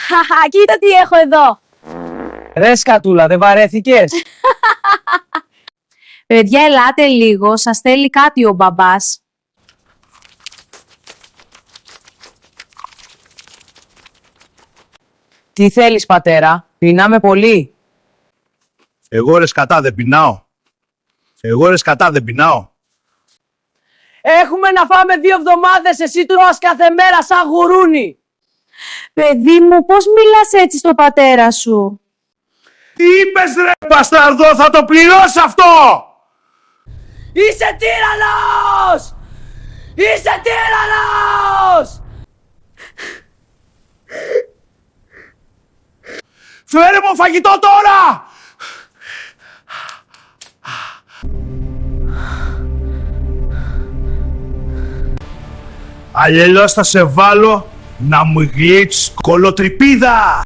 Χαχα, κοίτα τι έχω εδώ. Ρε σκατούλα, δεν βαρέθηκες? Παιδιά, ελάτε λίγο, σας θέλει κάτι ο μπαμπάς. Τι θέλεις πατέρα, πεινάμε πολύ. Εγώ ρε σκατά δεν πεινάω. Έχουμε να φάμε 2 εβδομάδες, εσύ τρως κάθε μέρα σαν γουρούνι. Παιδί μου, πώς μιλάς έτσι στο πατέρα σου? Τι είπες ρε μπασταρδό, θα το πληρώσει αυτό! Είσαι τύραννος! Είσαι τύραννος! Φέρε μου φαγητό τώρα! Αλλιώς θα σε βάλω να μου γλύψεις κολοτρυπίδα!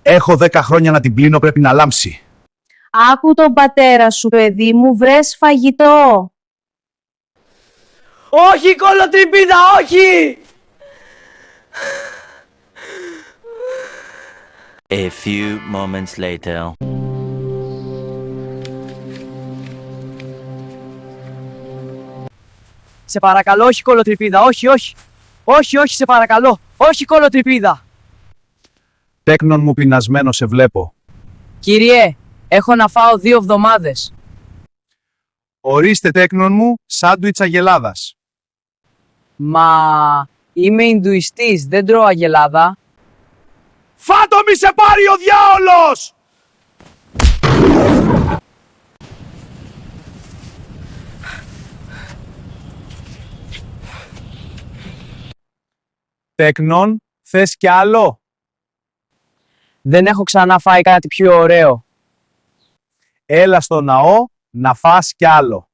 Έχω 10 χρόνια να την πλύνω, πρέπει να λάμψει. Άκου τον πατέρα σου, παιδί μου, βρες φαγητό. Όχι κολοτριπίδα, όχι! A few moments later. Σε παρακαλώ, όχι κολοτριπίδα, όχι, όχι. Όχι, όχι, σε παρακαλώ, όχι κολοτριπίδα. Τέκνον μου πεινασμένο σε βλέπω. Κύριε, έχω να φάω 2 εβδομάδες. Ορίστε τέκνον μου, σάντουιτς αγελάδας. Μα είμαι Ινδουιστής, δεν τρώω αγελάδα. Φάτο μη σε πάρει ο διάολος! Τέκνον, θες κι άλλο? Δεν έχω ξανά φάει κάτι πιο ωραίο. Έλα στο ναό να φας κι άλλο.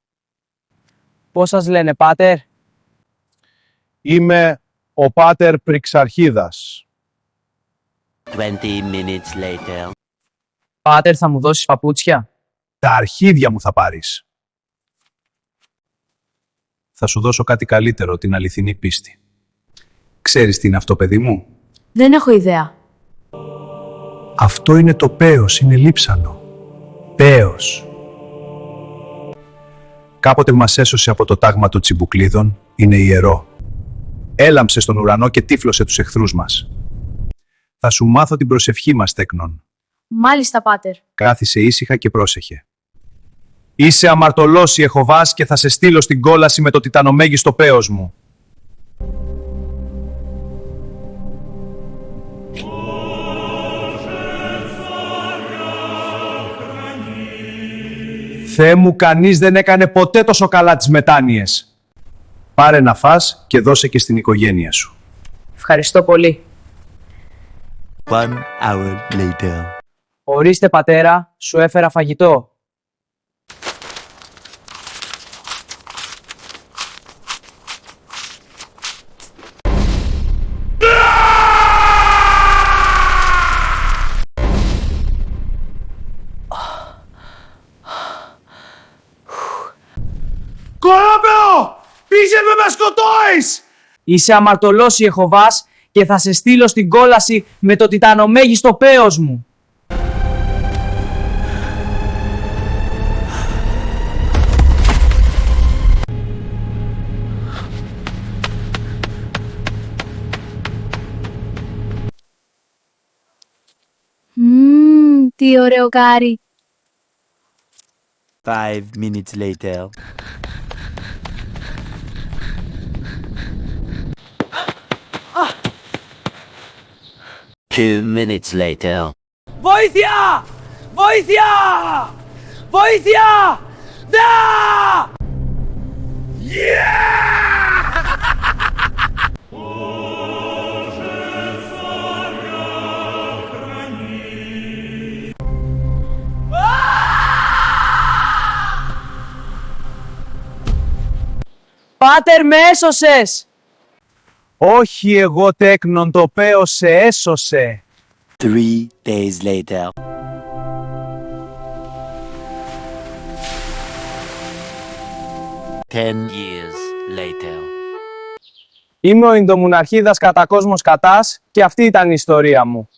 Πώς σας λένε, πάτερ? Είμαι ο πάτερ Πριξαρχίδας. 20 minutes later. Πάτερ, θα μου δώσεις παπούτσια? Τα αρχίδια μου θα πάρεις. Θα σου δώσω κάτι καλύτερο, την αληθινή πίστη. Ξέρεις τι είναι αυτό, παιδί μου? Δεν έχω ιδέα. Αυτό είναι το πέος, είναι λείψανο. Πέος. Κάποτε μας έσωσε από το τάγμα των τσιμπουκλίδων, είναι ιερό. Έλαμψε στον ουρανό και τύφλωσε τους εχθρούς μας. Θα σου μάθω την προσευχή μας, Τέκνον. Μάλιστα, πάτερ. Κάθισε ήσυχα και πρόσεχε. Είσαι αμαρτωλός Ιεχωβάς και θα σε στείλω στην κόλαση με το τιτανομέγιστο πέος μου. Θεέ μου, κανείς δεν έκανε ποτέ τόσο καλά τις μετάνοιες. Πάρε να φας και δώσε και στην οικογένεια σου. Ευχαριστώ πολύ. 1 hour later. Ορίστε πατέρα, σου έφερα φαγητό. Κορόπεο! Πείσαι με σκοτώεις! Είσαι αμαρτωλός Ιεχωβάς και θα σε στείλω στην κόλαση με το τιτανομέγιστο πέος μου. Τι ωραίο κάρι. 5 minutes later. Two minutes later. Βοήθεια! Βοήθεια! Βοήθεια! Да! Πάτερ, με έσωσες! Όχι εγώ, Τέκνον, το πέος σε έσωσε. 3 days later. Ten years later. Είμαι ο Ινδομουναρχίδας Κατακόσμος Κατάς και αυτή ήταν η ιστορία μου.